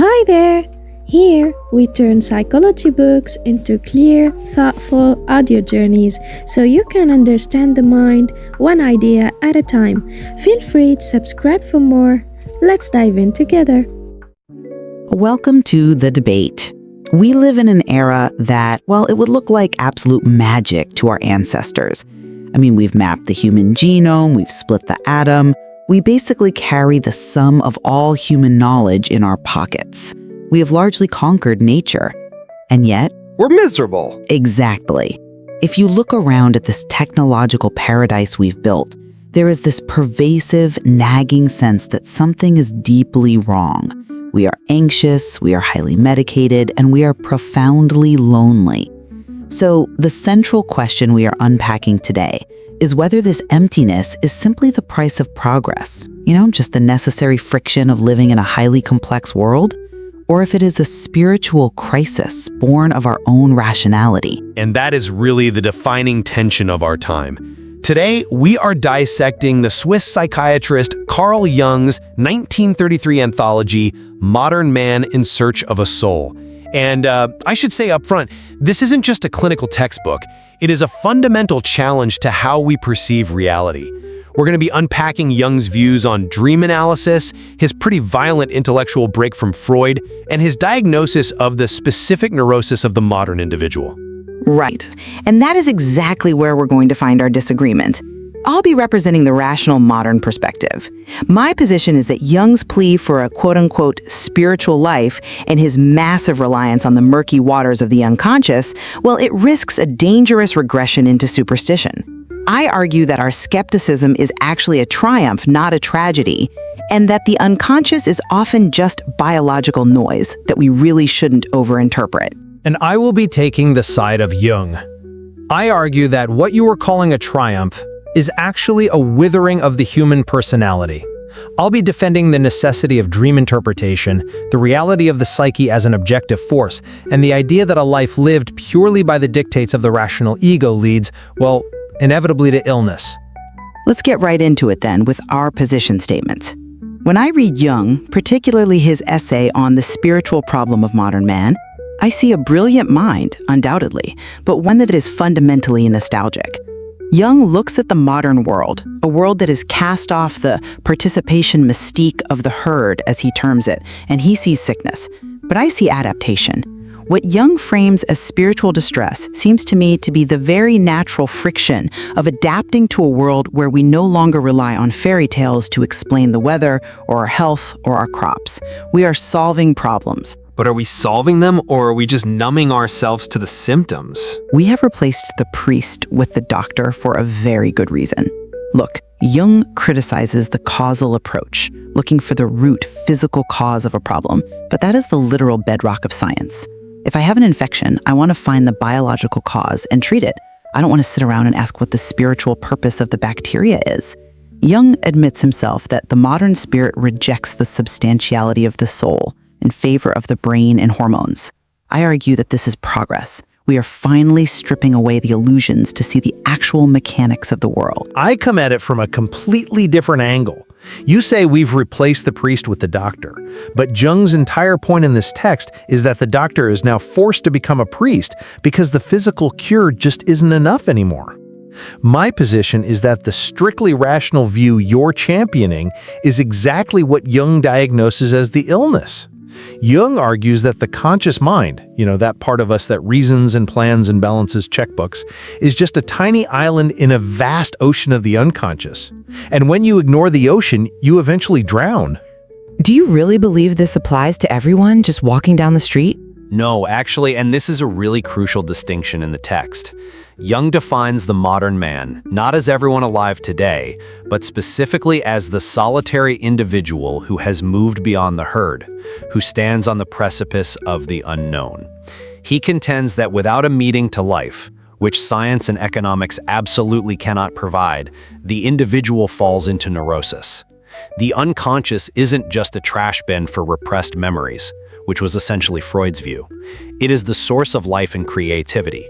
Hi there! Here, we turn psychology books into clear, thoughtful audio journeys so you can understand the mind one idea at a time. Feel free to subscribe for more. Let's dive in together. Welcome to The Debate. We live in an era that, well, it would look like absolute magic to our ancestors. We've mapped the human genome, we've split the atom. We basically carry the sum of all human knowledge in our pockets. We have largely conquered nature. And yet, we're miserable. Exactly. If you look around at this technological paradise we've built, there is this pervasive, nagging sense that something is deeply wrong. We are anxious, we are highly medicated, and we are profoundly lonely. So, the central question we are unpacking today is whether this emptiness is simply the price of progress, just the necessary friction of living in a highly complex world, or if it is a spiritual crisis born of our own rationality. And that is really the defining tension of our time. Today, we are dissecting the Swiss psychiatrist Carl Jung's 1933 anthology, Modern Man in Search of a Soul. And I should say up front, this isn't just a clinical textbook. It is a fundamental challenge to how we perceive reality. We're going to be unpacking Jung's views on dream analysis, his pretty violent intellectual break from Freud, and his diagnosis of the specific neurosis of the modern individual. Right. And that is exactly where we're going to find our disagreement. I'll be representing the rational modern perspective. My position is that Jung's plea for a quote-unquote spiritual life and his massive reliance on the murky waters of the unconscious, well, it risks a dangerous regression into superstition. I argue that our skepticism is actually a triumph, not a tragedy, and that the unconscious is often just biological noise that we really shouldn't overinterpret. And I will be taking the side of Jung. I argue that what you are calling a triumph is actually a withering of the human personality. I'll be defending the necessity of dream interpretation, the reality of the psyche as an objective force, and the idea that a life lived purely by the dictates of the rational ego leads, well, inevitably to illness. Let's get right into it then with our position statements. When I read Jung, particularly his essay on the spiritual problem of modern man, I see a brilliant mind, undoubtedly, but one that is fundamentally nostalgic. Jung looks at the modern world, a world that has cast off the participation mystique of the herd, as he terms it, and he sees sickness. But I see adaptation. What Jung frames as spiritual distress seems to me to be the very natural friction of adapting to a world where we no longer rely on fairy tales to explain the weather or our health or our crops. We are solving problems. But are we solving them, or are we just numbing ourselves to the symptoms? We have replaced the priest with the doctor for a very good reason. Look, Jung criticizes the causal approach, looking for the root physical cause of a problem, but that is the literal bedrock of science. If I have an infection, I want to find the biological cause and treat it. I don't want to sit around and ask what the spiritual purpose of the bacteria is. Jung admits himself that the modern spirit rejects the substantiality of the soul in favor of the brain and hormones. I argue that this is progress. We are finally stripping away the illusions to see the actual mechanics of the world. I come at it from a completely different angle. You say we've replaced the priest with the doctor, but Jung's entire point in this text is that the doctor is now forced to become a priest because the physical cure just isn't enough anymore. My position is that the strictly rational view you're championing is exactly what Jung diagnoses as the illness. Jung argues that the conscious mind, that part of us that reasons and plans and balances checkbooks, is just a tiny island in a vast ocean of the unconscious. And when you ignore the ocean, you eventually drown. Do you really believe this applies to everyone just walking down the street? No, actually, and this is a really crucial distinction in the text. Jung defines the modern man, not as everyone alive today, but specifically as the solitary individual who has moved beyond the herd, who stands on the precipice of the unknown. He contends that without a meaning to life, which science and economics absolutely cannot provide, the individual falls into neurosis. The unconscious isn't just a trash bin for repressed memories, which was essentially Freud's view. It is the source of life and creativity.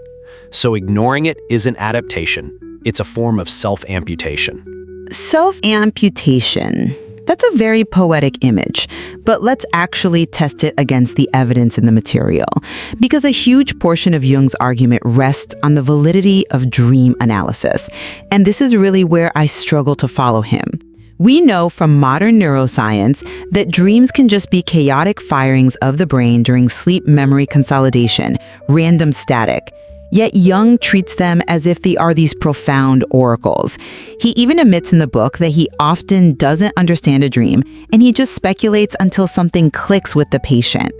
So ignoring it isn't adaptation. It's a form of self-amputation. Self-amputation. That's a very poetic image, but let's actually test it against the evidence in the material, because a huge portion of Jung's argument rests on the validity of dream analysis, and this is really where I struggle to follow him. We know from modern neuroscience that dreams can just be chaotic firings of the brain during sleep memory consolidation, random static. Yet Jung treats them as if they are these profound oracles. He even admits in the book that he often doesn't understand a dream, and he just speculates until something clicks with the patient.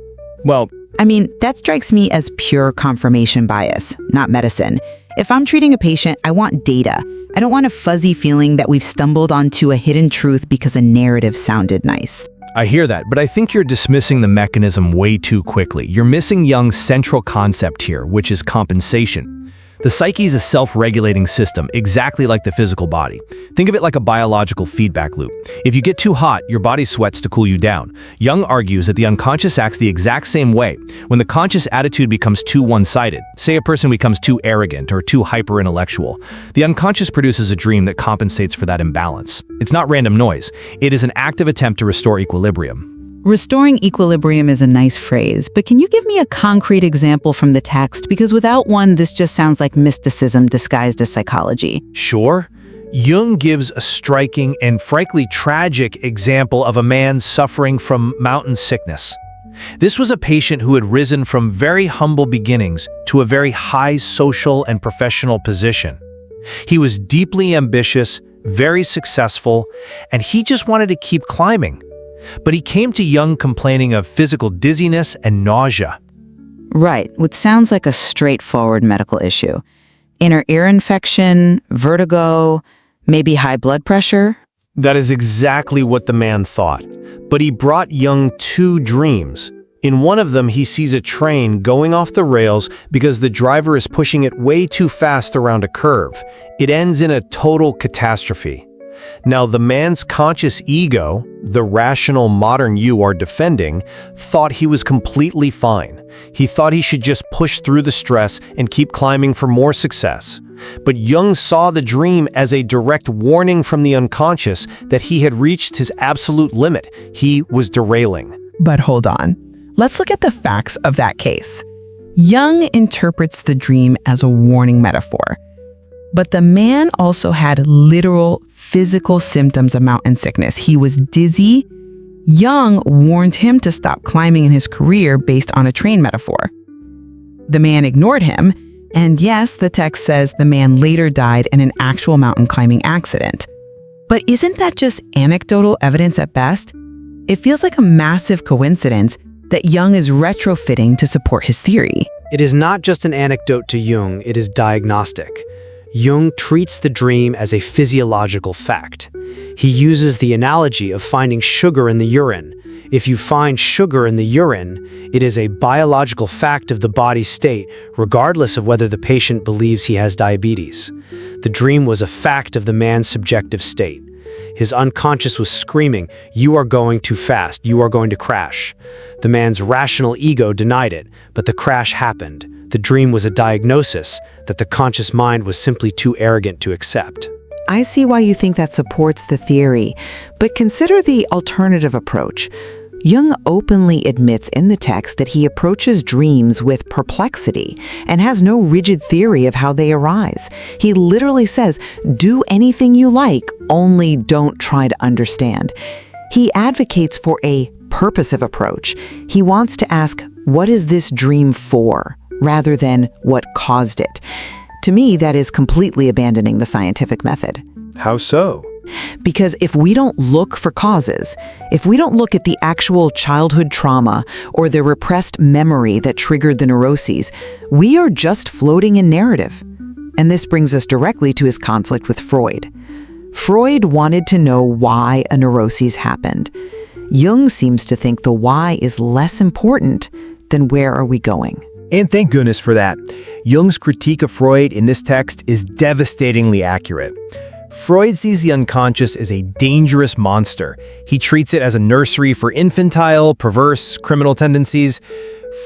Well, I mean, that strikes me as pure confirmation bias, not medicine. If I'm treating a patient, I want data. I don't want a fuzzy feeling that we've stumbled onto a hidden truth because a narrative sounded nice. I hear that, but I think you're dismissing the mechanism way too quickly. You're missing Jung's central concept here, which is compensation. The psyche is a self-regulating system, exactly like the physical body. Think of it like a biological feedback loop. If you get too hot, your body sweats to cool you down. Jung argues that the unconscious acts the exact same way. When the conscious attitude becomes too one-sided, say a person becomes too arrogant or too hyper-intellectual, the unconscious produces a dream that compensates for that imbalance. It's not random noise. It is an active attempt to restore equilibrium. Restoring equilibrium is a nice phrase, but can you give me a concrete example from the text? Because without one, this just sounds like mysticism disguised as psychology. Sure. Jung gives a striking and frankly tragic example of a man suffering from mountain sickness. This was a patient who had risen from very humble beginnings to a very high social and professional position. He was deeply ambitious, very successful, and he just wanted to keep climbing. But he came to Jung complaining of physical dizziness and nausea. Right, which sounds like a straightforward medical issue. Inner ear infection, vertigo, maybe high blood pressure? That is exactly what the man thought. But he brought Jung two dreams. In one of them, he sees a train going off the rails because the driver is pushing it way too fast around a curve. It ends in a total catastrophe. Now, the man's conscious ego, the rational modern you are defending, thought he was completely fine. He thought he should just push through the stress and keep climbing for more success. But Jung saw the dream as a direct warning from the unconscious that he had reached his absolute limit. He was derailing. But hold on. Let's look at the facts of that case. Jung interprets the dream as a warning metaphor. But the man also had literal physical symptoms of mountain sickness. He was dizzy. Jung warned him to stop climbing in his career based on a train metaphor. The man ignored him, and yes, the text says the man later died in an actual mountain climbing accident. But isn't that just anecdotal evidence at best? It feels like a massive coincidence that Jung is retrofitting to support his theory. It is not just an anecdote to Jung, it is diagnostic. Jung treats the dream as a physiological fact. He uses the analogy of finding sugar in the urine. If you find sugar in the urine, it is a biological fact of the body's state, regardless of whether the patient believes he has diabetes. The dream was a fact of the man's subjective state. His unconscious was screaming, "You are going too fast, you are going to crash." The man's rational ego denied it, but the crash happened. The dream was a diagnosis that the conscious mind was simply too arrogant to accept. I see why you think that supports the theory, but consider the alternative approach. Jung openly admits in the text that he approaches dreams with perplexity and has no rigid theory of how they arise. He literally says, do anything you like, only don't try to understand. He advocates for a purposive approach. He wants to ask, what is this dream for, rather than what caused it. To me, that is completely abandoning the scientific method. How so? Because if we don't look for causes, if we don't look at the actual childhood trauma or the repressed memory that triggered the neuroses, we are just floating in narrative. And this brings us directly to his conflict with Freud. Freud wanted to know why a neuroses happened. Jung seems to think the why is less important than where are we going. And thank goodness for that. Jung's critique of Freud in this text is devastatingly accurate. Freud sees the unconscious as a dangerous monster. He treats it as a nursery for infantile, perverse, criminal tendencies.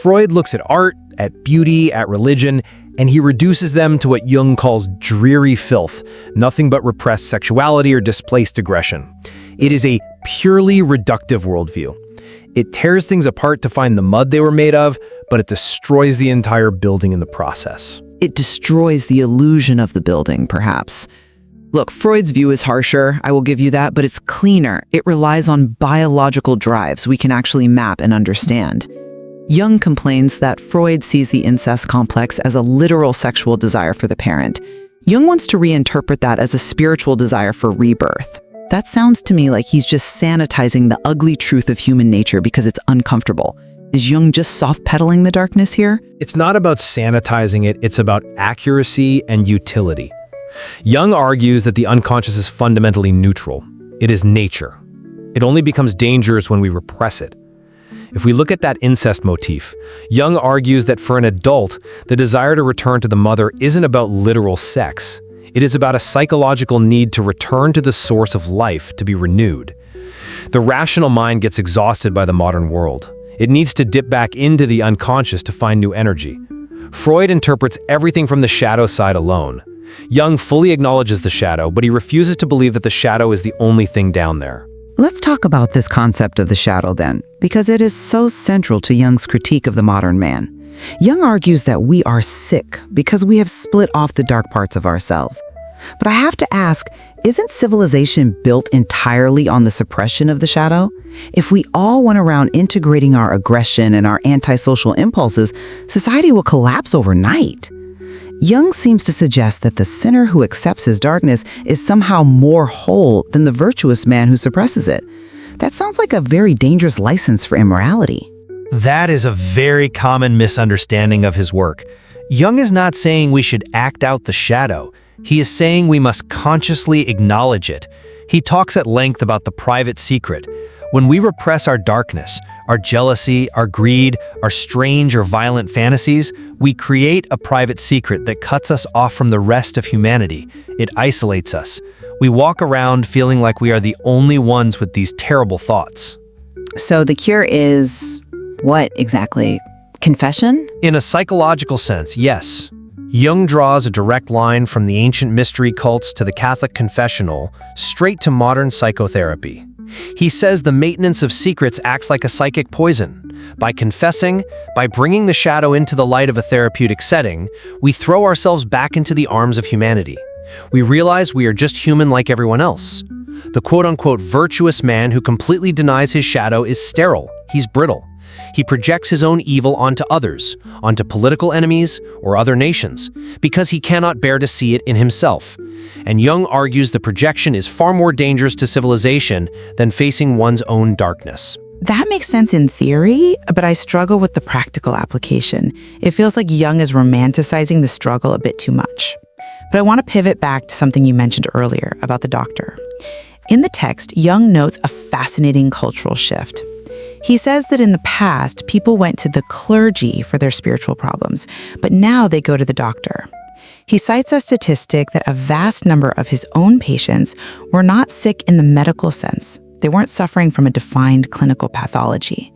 Freud looks at art, at beauty, at religion, and he reduces them to what Jung calls dreary filth, nothing but repressed sexuality or displaced aggression. It is a purely reductive worldview. It tears things apart to find the mud they were made of, but it destroys the entire building in the process. It destroys the illusion of the building, perhaps. Look, Freud's view is harsher, I will give you that, but it's cleaner. It relies on biological drives we can actually map and understand. Jung complains that Freud sees the incest complex as a literal sexual desire for the parent. Jung wants to reinterpret that as a spiritual desire for rebirth. That sounds to me like he's just sanitizing the ugly truth of human nature because it's uncomfortable. Is Jung just soft-pedaling the darkness here? It's not about sanitizing it, it's about accuracy and utility. Jung argues that the unconscious is fundamentally neutral. It is nature. It only becomes dangerous when we repress it. If we look at that incest motif, Jung argues that for an adult, the desire to return to the mother isn't about literal sex. It is about a psychological need to return to the source of life, to be renewed. The rational mind gets exhausted by the modern world. It needs to dip back into the unconscious to find new energy. Freud interprets everything from the shadow side alone. Jung fully acknowledges the shadow, but he refuses to believe that the shadow is the only thing down there. Let's talk about this concept of the shadow then, because it is so central to Jung's critique of the modern man. Jung argues that we are sick because we have split off the dark parts of ourselves. But I have to ask, isn't civilization built entirely on the suppression of the shadow? If we all went around integrating our aggression and our antisocial impulses, society will collapse overnight. Jung seems to suggest that the sinner who accepts his darkness is somehow more whole than the virtuous man who suppresses it. That sounds like a very dangerous license for immorality. That is a very common misunderstanding of his work. Jung is not saying we should act out the shadow. He is saying we must consciously acknowledge it. He talks at length about the private secret. When we repress our darkness, our jealousy, our greed, our strange or violent fantasies, we create a private secret that cuts us off from the rest of humanity. It isolates us. We walk around feeling like we are the only ones with these terrible thoughts. So the cure is what exactly? Confession? In a psychological sense, yes. Jung draws a direct line from the ancient mystery cults to the Catholic confessional straight to modern psychotherapy. He says the maintenance of secrets acts like a psychic poison. By confessing, by bringing the shadow into the light of a therapeutic setting, we throw ourselves back into the arms of humanity. We realize we are just human like everyone else. The quote-unquote virtuous man who completely denies his shadow is sterile. He's brittle. He projects his own evil onto others, onto political enemies or other nations, because he cannot bear to see it in himself. And Jung argues the projection is far more dangerous to civilization than facing one's own darkness. That makes sense in theory, but I struggle with the practical application. It feels like Jung is romanticizing the struggle a bit too much. But I want to pivot back to something you mentioned earlier about the doctor. In the text, Jung notes a fascinating cultural shift. He says that in the past, people went to the clergy for their spiritual problems, but now they go to the doctor. He cites a statistic that a vast number of his own patients were not sick in the medical sense. They weren't suffering from a defined clinical pathology.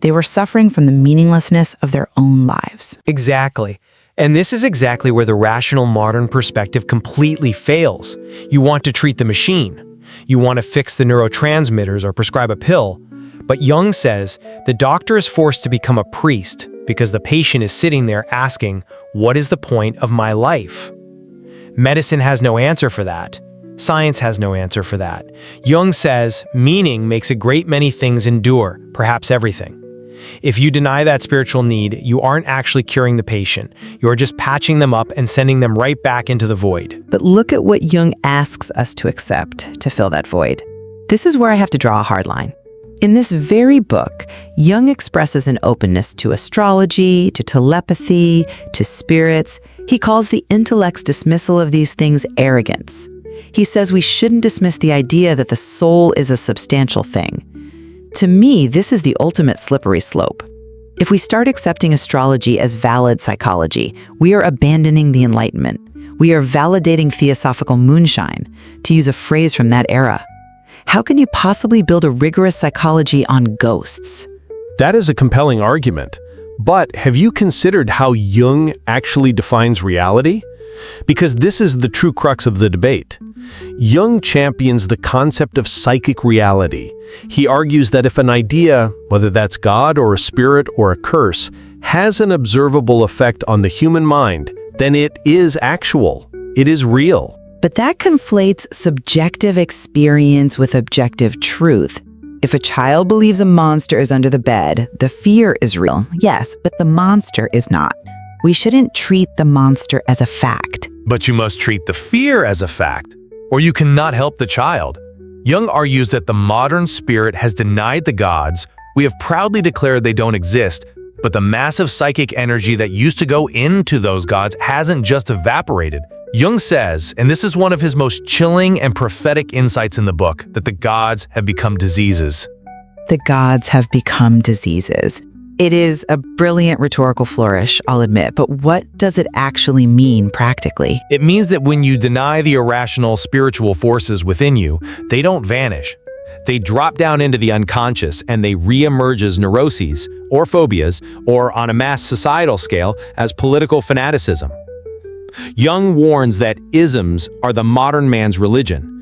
They were suffering from the meaninglessness of their own lives. Exactly. And this is exactly where the rational modern perspective completely fails. You want to treat the machine. You want to fix the neurotransmitters or prescribe a pill. But Jung says the doctor is forced to become a priest because the patient is sitting there asking, what is the point of my life? Medicine has no answer for that. Science has no answer for that. Jung says meaning makes a great many things endure, perhaps everything. If you deny that spiritual need, you aren't actually curing the patient. You are just patching them up and sending them right back into the void. But look at what Jung asks us to accept to fill that void. This is where I have to draw a hard line. In this very book, Jung expresses an openness to astrology, to telepathy, to spirits. He calls the intellect's dismissal of these things arrogance. He says we shouldn't dismiss the idea that the soul is a substantial thing. To me, this is the ultimate slippery slope. If we start accepting astrology as valid psychology, we are abandoning the Enlightenment. We are validating theosophical moonshine, to use a phrase from that era. How can you possibly build a rigorous psychology on ghosts? That is a compelling argument. But have you considered how Jung actually defines reality? Because this is the true crux of the debate. Jung champions the concept of psychic reality. He argues that if an idea, whether that's God or a spirit or a curse, has an observable effect on the human mind, then it is actual. It is real. But that conflates subjective experience with objective truth. If a child believes a monster is under the bed, the fear is real, yes, but the monster is not. We shouldn't treat the monster as a fact. But you must treat the fear as a fact, or you cannot help the child. Jung argues that the modern spirit has denied the gods. We have proudly declared they don't exist, but the massive psychic energy that used to go into those gods hasn't just evaporated. Jung says, and this is one of his most chilling and prophetic insights in the book, that the gods have become diseases. The gods have become diseases. It is a brilliant rhetorical flourish, I'll admit, but what does it actually mean practically? It means that when you deny the irrational spiritual forces within you, they don't vanish. They drop down into the unconscious and they re-emerge as neuroses or phobias, or on a mass societal scale, as political fanaticism. Jung warns that isms are the modern man's religion.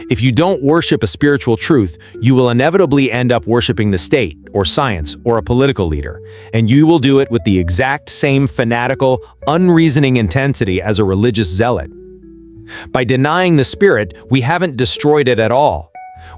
If you don't worship a spiritual truth, you will inevitably end up worshiping the state, or science, or a political leader, and you will do it with the exact same fanatical, unreasoning intensity as a religious zealot. By denying the spirit, we haven't destroyed it at all.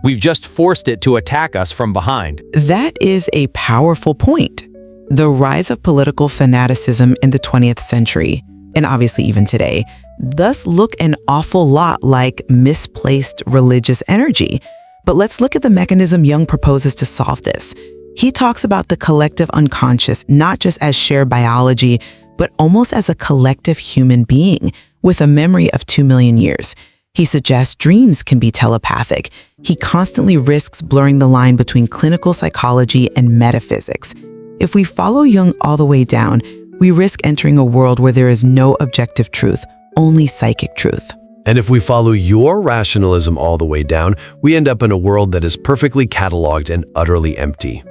We've just forced it to attack us from behind. That is a powerful point. The rise of political fanaticism in the 20th century, and obviously even today, thus look an awful lot like misplaced religious energy. But let's look at the mechanism Jung proposes to solve this. He talks about the collective unconscious, not just as shared biology, but almost as a collective human being with a memory of 2 million years. He suggests dreams can be telepathic. He constantly risks blurring the line between clinical psychology and metaphysics. If we follow Jung all the way down, we risk entering a world where there is no objective truth, only psychic truth. And if we follow your rationalism all the way down, we end up in a world that is perfectly cataloged and utterly empty.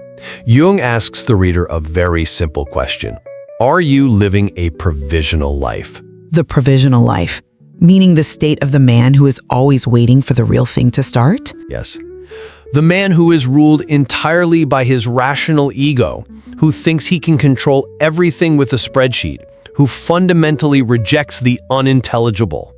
Jung asks the reader a very simple question. Are you living a provisional life? The provisional life, meaning the state of the man who is always waiting for the real thing to start? Yes. The man who is ruled entirely by his rational ego, who thinks he can control everything with a spreadsheet, who fundamentally rejects the unintelligible.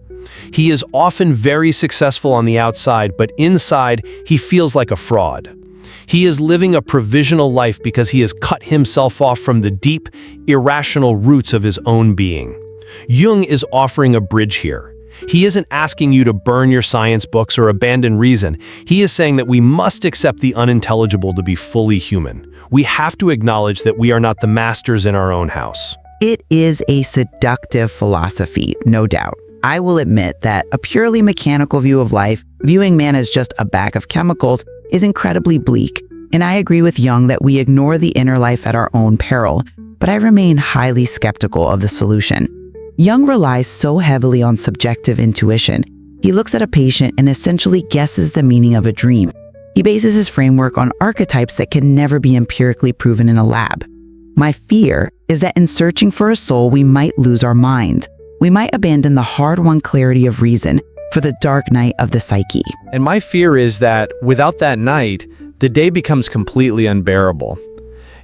He is often very successful on the outside, but inside he feels like a fraud. He is living a provisional life because he has cut himself off from the deep, irrational roots of his own being. Jung is offering a bridge here. He isn't asking you to burn your science books or abandon reason. He is saying that we must accept the unintelligible to be fully human. We have to acknowledge that we are not the masters in our own house. It is a seductive philosophy, no doubt. I will admit that a purely mechanical view of life, viewing man as just a bag of chemicals, is incredibly bleak. And I agree with Jung that we ignore the inner life at our own peril, but I remain highly skeptical of the solution. Jung relies so heavily on subjective intuition. He looks at a patient and essentially guesses the meaning of a dream. He bases his framework on archetypes that can never be empirically proven in a lab. My fear is that in searching for a soul, we might lose our mind. We might abandon the hard-won clarity of reason for the dark night of the psyche. And my fear is that without that night, the day becomes completely unbearable.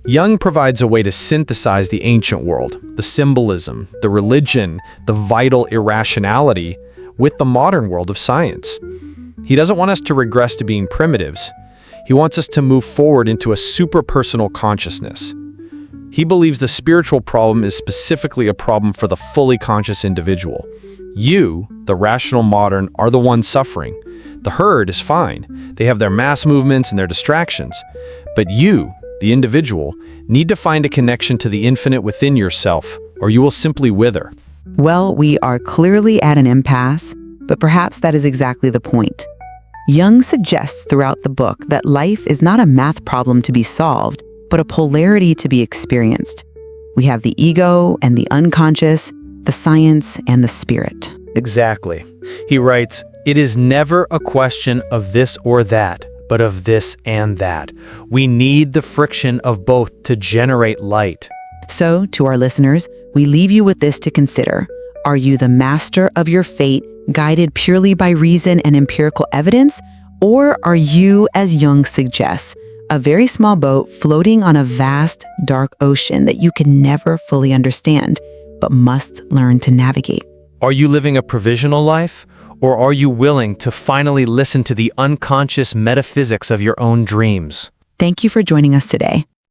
Jung provides a way to synthesize the ancient world, the symbolism, the religion, the vital irrationality, with the modern world of science. He doesn't want us to regress to being primitives. He wants us to move forward into a super-personal consciousness. He believes the spiritual problem is specifically a problem for the fully conscious individual. You, the rational modern, are the ones suffering. The herd is fine. They have their mass movements and their distractions. But you, the individual, need to find a connection to the infinite within yourself, or you will simply wither. Well, we are clearly at an impasse, but perhaps that is exactly the point. Jung suggests throughout the book that life is not a math problem to be solved, but a polarity to be experienced. We have the ego and the unconscious, the science and the spirit. Exactly. He writes, "It is never a question of this or that, but of this and that. We need the friction of both to generate light." So, to our listeners, we leave you with this to consider. Are you the master of your fate, guided purely by reason and empirical evidence? Or are you, as Jung suggests, a very small boat floating on a vast, dark ocean that you can never fully understand, but must learn to navigate? Are you living a provisional life? Or are you willing to finally listen to the unconscious metaphysics of your own dreams? Thank you for joining us today.